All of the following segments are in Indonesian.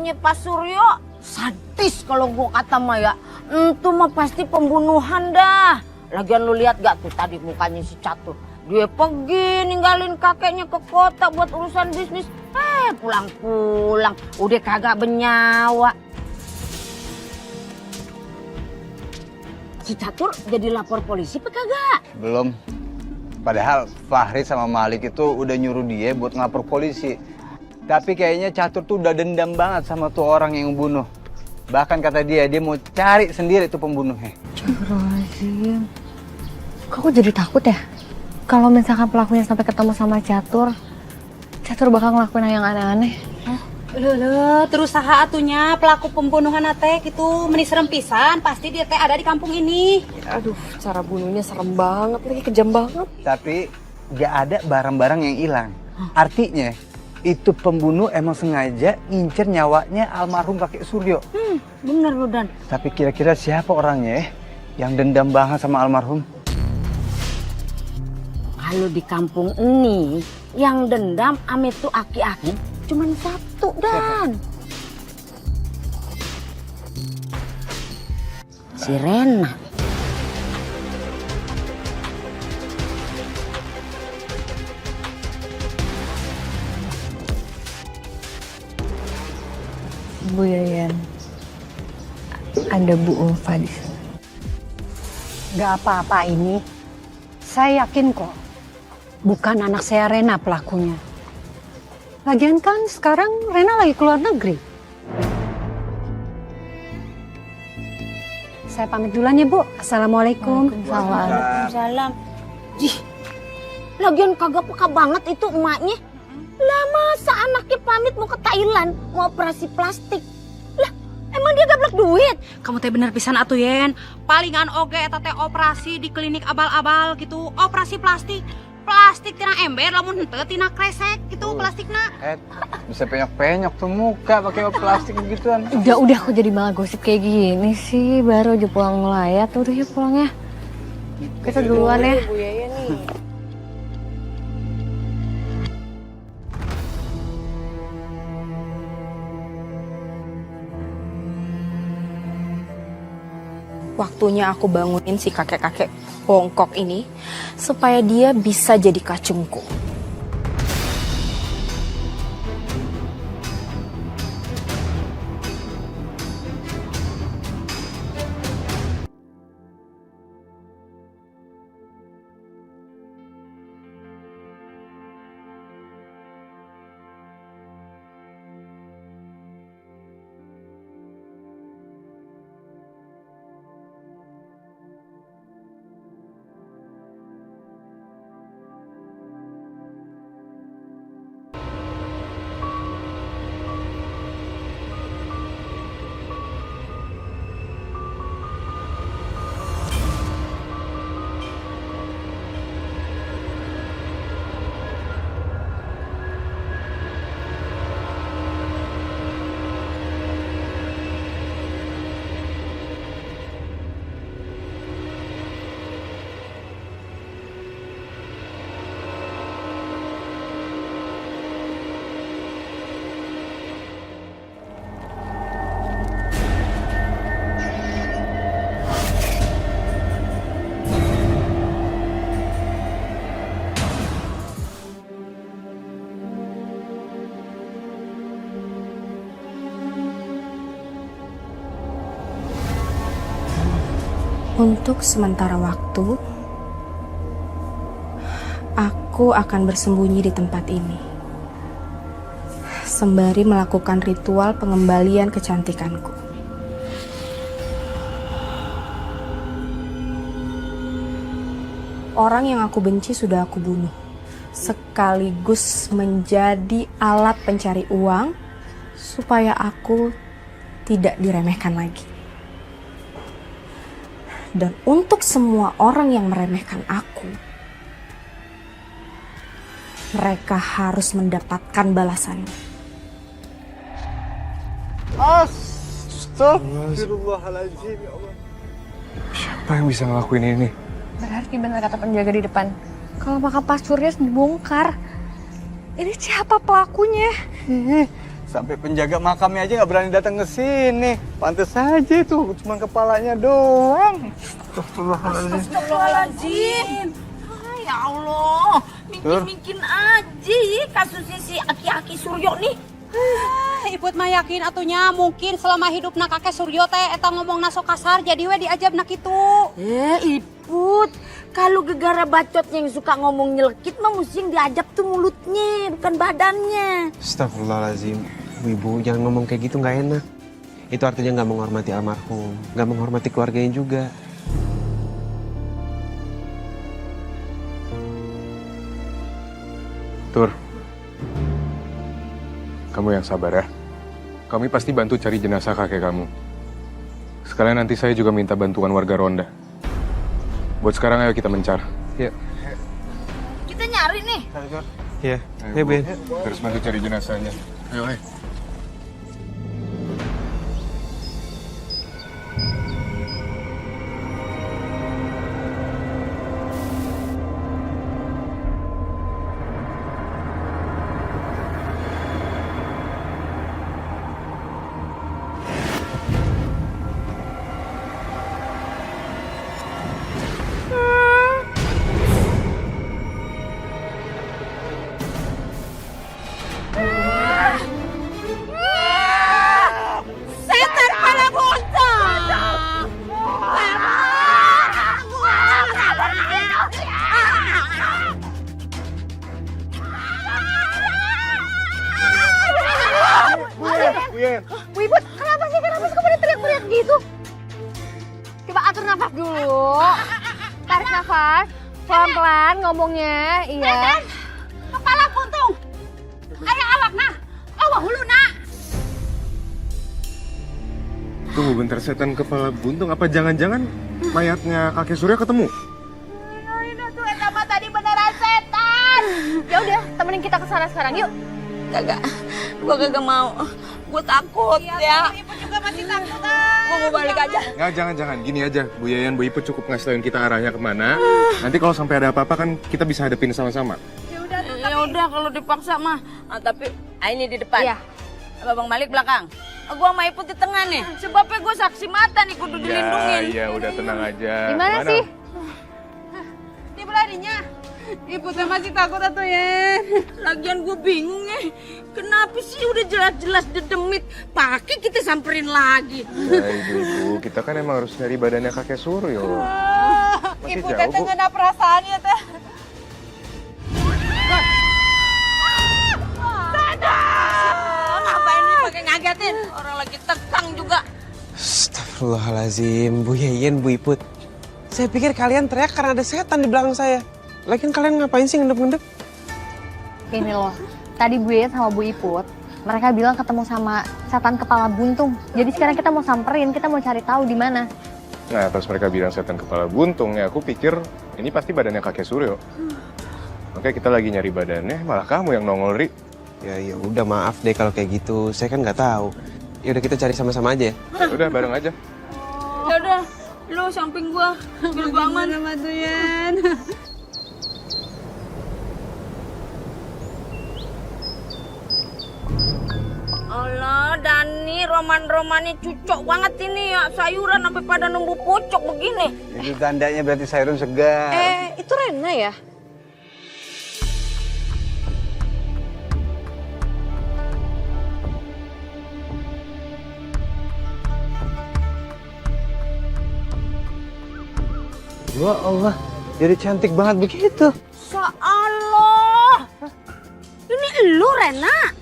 pelakunya Pak Suryo sadis kalau gua kata Maya. Itu mah pasti pembunuhan dah. Lagian lu lihat gak tuh tadi mukanya si Catur. Dia pergi ninggalin kakeknya ke kota buat urusan bisnis. Pulang-pulang udah kagak bernyawa. Si Catur jadi lapor polisi apa kagak? Belum. Padahal Fahri sama Malik itu udah nyuruh dia buat ngelapor polisi. Tapi kayaknya Catur tuh udah dendam banget sama tuh orang yang bunuh. Bahkan kata dia mau cari sendiri tuh pembunuhnya. Astagfirullahaladzim. Kok aku jadi takut ya? Kalau misalkan pelakunya sampai ketemu sama Catur bakal ngelakuin yang aneh-aneh. Terus saha atunya pelaku pembunuhan teh gitu meni serem pisan, pasti dia teh ada di kampung ini. Aduh, cara bunuhnya serem banget, lagi kejam banget. Tapi gak ada barang-barang yang hilang. Artinya itu pembunuh emang sengaja ngincer nyawanya almarhum kakek Suryo. Bener lu Dan. Tapi kira-kira siapa orangnya yang dendam banget sama almarhum? Kalau di kampung ini yang dendam ame tuh aki-aki cuman satu Dan. Si Rena. Bu Yayan, ada Bu Ulfa di sana. Gak apa-apa ini, saya yakin kok bukan anak saya Rena pelakunya. Lagian kan sekarang Rena lagi keluar negeri. Saya pamit duluan ya Bu, Assalamualaikum. Waalaikumsalam. Jih, lagian kagak peka banget itu emaknya. Lah masa anaknya pamit mau ke Thailand, mau operasi plastik. Lah emang dia gablek duit? Kamu teh bener pisan atuh Yen. Palingan oge eta teh operasi di klinik abal-abal gitu, operasi plastik. Plastik tina ember lamun henteu tina kresek gitu plastikna. Bisa penyok-penyok tuh muka pakai plastik begituan. Udah aku jadi malah gosip kayak gini sih, baru aja pulang ngelayat. Udah ya pulang ya. Kita duluan ya. Bu Yaya nih. Waktunya aku bangunin si kakek-kakek bongkok ini supaya dia bisa jadi kacungku. Untuk sementara waktu, aku akan bersembunyi di tempat ini, sembari melakukan ritual pengembalian kecantikanku. Orang yang aku benci sudah aku bunuh, sekaligus menjadi alat pencari uang supaya aku tidak diremehkan lagi. Dan untuk semua orang yang meremehkan aku, mereka harus mendapatkan balasannya. Astagfirullahaladzim, ya Allah. Siapa yang bisa ngelakuin ini? Berarti benar kata penjaga di depan. Kalau makam Pak Surya dibongkar, ini siapa pelakunya? Sampai penjaga makamnya aja nggak berani datang ke sini. Pantes aja itu, cuma kepalanya doang. Astagfirullahaladzim. Ya Allah, mungkin aja ya kasusnya si Aki-Aki Suryo nih. Iput mah yakin atunya mungkin selama hidup nak kakek Suryo teh eta ngomong naso kasar jadi we diajab nak itu. Iput, kalau gegara bacotnya yang suka ngomong nyelekit mah mesti yang diajab tuh mulutnya, bukan badannya. Astagfirullahaladzim, Ibu jangan ngomong kayak gitu, nggak enak. Itu artinya nggak menghormati almarhum, nggak menghormati keluarganya juga. Tur, kamu yang sabar ya. Kami pasti bantu cari jenazah kakek kamu. Sekalian nanti saya juga minta bantuan warga ronda. Buat sekarang ayo kita mencar. Ya, Kita nyari nih. ya, ya Ben. Terus bantu cari jenazahnya. Ayo, ayo. Setan kepala bontang. Bu Ibu, kenapa sih kok pada teriak-teriak gitu? Coba atur nafas dulu. Tarik nafas, pelan-pelan ngomongnya, iya. Kepala buntung. Aya awakna. Awak huluna. Tunggu bentar, setan kepala buntung. Apa jangan-jangan mayatnya kakek Surya ketemu? Tadi beneran setan. Ya udah, temenin kita ke sana sekarang, yuk. Kagak, gua kagak mau. Gua takut ya. Ibu juga masih takut. Gua mau balik aja. Nggak, jangan-jangan. Gini aja, Bu Yayan, Bu Iput cukup ngasih tauin kita arahnya kemana. Nanti kalau sampai ada apa-apa kan kita bisa hadapin sama-sama. Ya udah kalau dipaksa mah. Tapi ini di depan. Iya. Abang Malik belakang. Gua sama Iput di tengah nih. Sebabnya gua saksi mata nih kudu dilindungin. Ya, udah tenang aja. Gimana sih? Di beladinya. Ibu teh masih takut atuh ya. Lagian gue bingung ya, kenapa sih udah jelas-jelas dedemit, pakai kita samperin lagi. Ya, Ibu, kita kan emang harus nyari badannya kakek Suryo. Masih Ibu jauh, teh Bu. tengah perasaannya teh. Ngapain nih pakai ngagetin? Orang lagi tegang juga. Astagfirullahaladzim, Bu Yayan, Bu Iput. Saya pikir kalian teriak karena ada setan di belakang saya. Lagian kalian ngapain sih ngendep-ngendep? Ini loh, tadi Bu Yayan sama Bu Iput, mereka bilang ketemu sama setan kepala buntung. Jadi sekarang kita mau samperin, kita mau cari tahu di mana. Nah, terus mereka bilang setan kepala buntung. Ya, aku pikir ini pasti badannya kakek Suryo. Oke, kita lagi nyari badannya, malah kamu yang nongol, Ri. Ya udah maaf deh kalau kayak gitu. Saya kan nggak tahu. Ya udah kita cari sama-sama aja ya. Udah, bareng aja. Ya udah, lu samping gua, biar gua aman. Allah, Dani, roman-romannya cucok banget ini ya. Sayuran sampai pada numbuh pucuk begini. Itu tandanya berarti sayuran segar. Itu Rena ya? Ya Allah, jadi cantik banget begitu. Allah, ini lu Rena.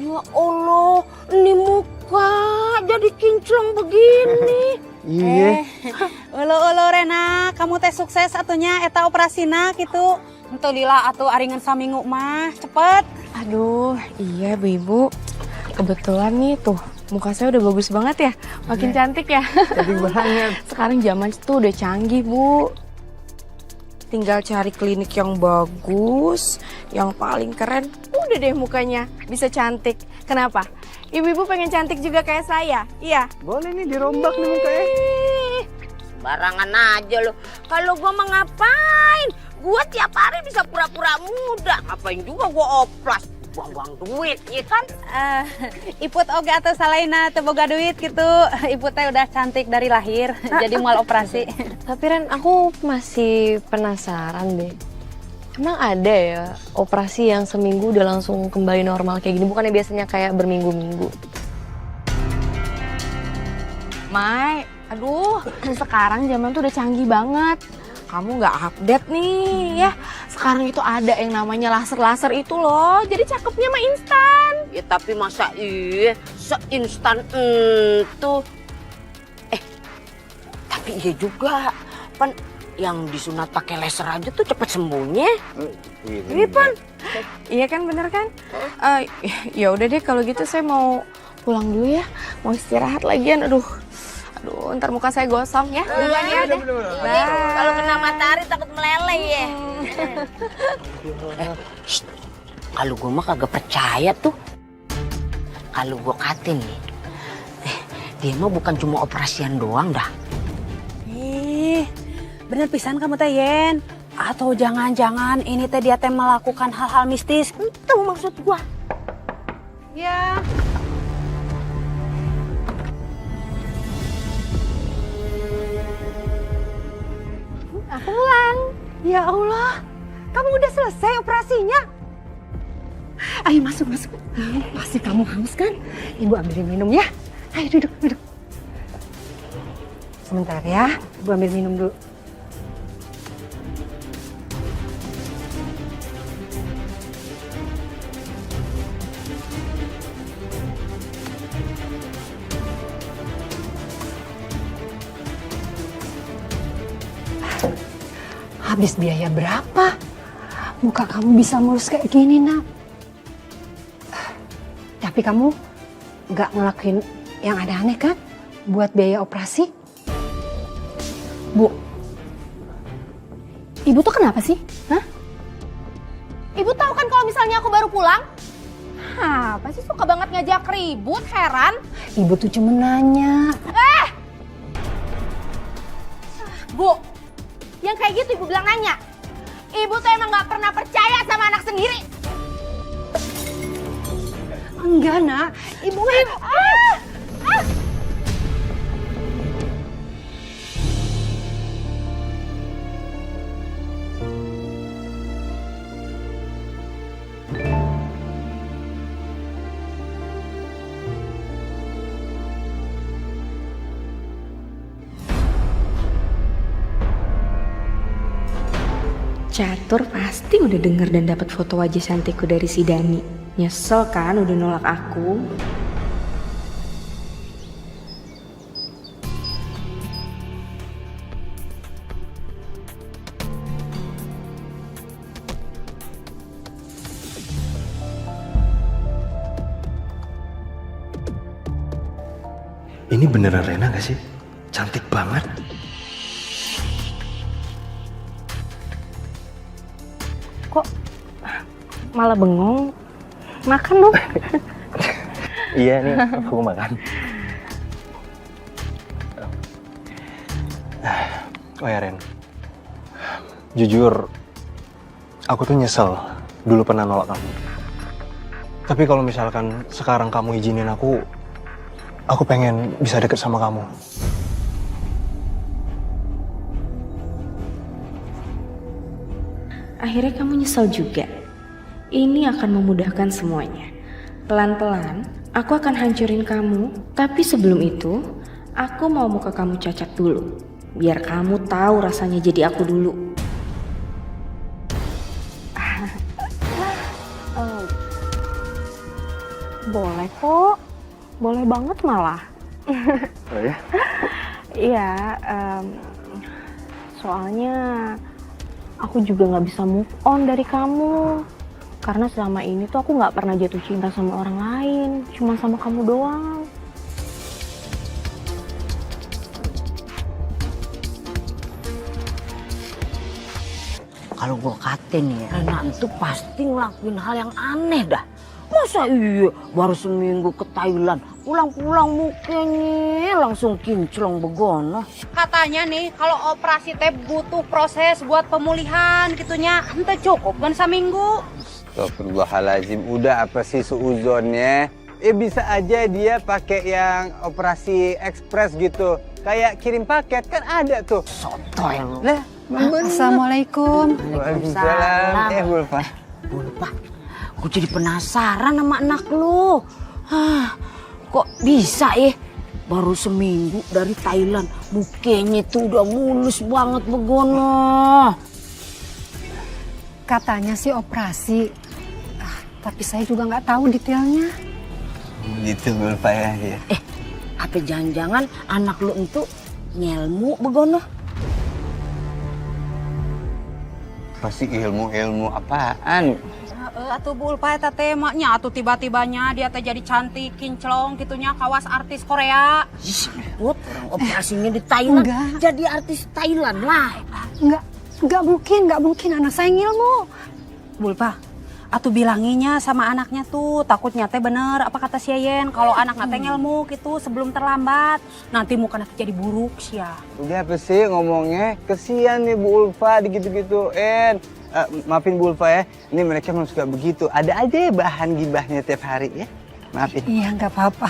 Ya Allah, ini muka jadi kinclong begini. Iya. Ulo Rena, kamu teh sukses atunya eta operasina gitu. Entu lila atuh aringan saminggu mah, cepet. Aduh, iya Bu Ibu. Kebetulan nih tuh, muka saya udah bagus banget ya. Makin cantik ya. Cantik banget. Sekarang zaman tuh udah canggih, Bu. Tinggal cari klinik yang bagus, yang paling keren. Udah deh mukanya, bisa cantik. Kenapa? Ibu-ibu pengen cantik juga kayak saya? Iya. Boleh nih dirombak nih mukanya. Barangan aja lu. Kalau gua mau ngapain? Gua tiap hari bisa pura-pura muda. Ngapain juga gua oplas? Buang-buang duit, ya kan? Iput oge atau salaina teu boga duit gitu. Ibu teh udah cantik dari lahir, jadi moal operasi. Tapi Ren, aku masih penasaran deh. Emang ada ya operasi yang seminggu udah langsung kembali normal kayak gini? Bukannya biasanya kayak berminggu-minggu? Mai, aduh, sekarang zaman tuh udah canggih banget. Kamu nggak update nih ya. Sekarang itu ada yang namanya laser-laser itu loh. Jadi cakepnya mah instan. Ya tapi masa seinstan itu. Tapi iya juga. Pan yang disunat pakai laser aja tuh cepet sembuhnya. Iya Pan. Iya kan, bener kan? Ya udah deh kalau gitu saya mau pulang dulu ya. Mau istirahat lagian. Aduh, ntar muka saya gosong ya. Duluan ya deh. Kalau kena matahari takut meleleh ya. Kalau gue mah kagak percaya tuh. Kalau gue katin nih, dia mah bukan cuma operasian doang dah. Bener pisan kamu teh Yen. Atau jangan-jangan ini teh dia teh melakukan hal-hal mistis. Itu maksud gue. Ya. Aku pulang. Ya Allah, kamu udah selesai operasinya? Ayo masuk. Pasti kamu haus kan? Ibu ambilin minum ya. Ayo duduk. Sebentar ya, Ibu ambil minum dulu. Habis biaya berapa? Muka kamu bisa mulus kayak gini, Nak. Tapi kamu nggak ngelakuin yang aneh-aneh kan? Buat biaya operasi? Bu, Ibu tuh kenapa sih? Hah? Ibu tahu kan kalau misalnya aku baru pulang? Apa sih suka banget ngajak ribut, heran? Ibu tuh cuma nanya. Bu, yang kayak gitu Ibu bilang nanya. Ibu tuh emang gak pernah percaya sama anak sendiri. Enggak, Nak. Ibu nggak... Catur pasti udah denger dan dapat foto wajah cantikku dari si Dani. Nyesel kan udah nolak aku. Ini beneran Rena gak sih? Cantik banget. Kok malah bengong? Makan dong. Iya nih, aku makan. Oh ya Ren, jujur aku tuh nyesel dulu pernah nolak kamu. Tapi kalau misalkan sekarang kamu izinin aku pengen bisa deket sama kamu. Akhirnya kamu nyesel juga. Ini akan memudahkan semuanya. Pelan-pelan, aku akan hancurin kamu. Tapi sebelum itu, aku mau muka kamu cacat dulu. Biar kamu tahu rasanya jadi aku dulu. Boleh kok. Boleh banget malah. Oh ya? Iya, soalnya aku juga nggak bisa move on dari kamu. Karena selama ini tuh aku nggak pernah jatuh cinta sama orang lain, cuma sama kamu doang. Kalau gue katain ya, Rena itu pasti ngelakuin hal yang aneh dah. Masa iya baru seminggu ke Thailand, pulang-pulang mukanya langsung kinclong begono. Katanya nih kalau operasi teh butuh proses buat pemulihan gitunya. Ente cukup kan seminggu. Astagfirullahaladzim, udah apa sih suuzonnya? Bisa aja dia pakai yang operasi ekspres gitu. Kayak kirim paket kan ada tuh. Sotoy lu. Lah, Assalamualaikum. Waalaikumsalam. Bulfa. Bulpa, gue jadi penasaran sama anak lu. Kok bisa ya? Baru seminggu dari Thailand, mukanya tuh udah mulus banget begono. Katanya sih operasi. Tapi saya juga nggak tahu detailnya. Gitu Bulfa ya. Apa jangan-jangan anak lu itu ngelmu begono? Pasti ilmu apaan? Atuh Bulpa eta teh maknya atuh tiba-tibanya dia teh jadi cantik kinclong gitunya kawas artis Korea. Orang operasinya di Thailand, Enggak. jadi artis Thailand lah. Nggak mungkin anak saya ngilmu. Bulpa, atuh bilanginya sama anaknya tuh takutnya teh bener apa kata si Yayen kalau anaknya teh ngelmu gitu sebelum terlambat nanti muka nanti jadi buruk sia. Udah apa sih ngomongnya? Kesian nih Bu Ulfa digitu-gituin. Maafin Bu Ulfa ya, ini mereka memang suka begitu. Ada aja ya bahan gibahnya tiap hari ya. Maafin. Iya nggak apa-apa.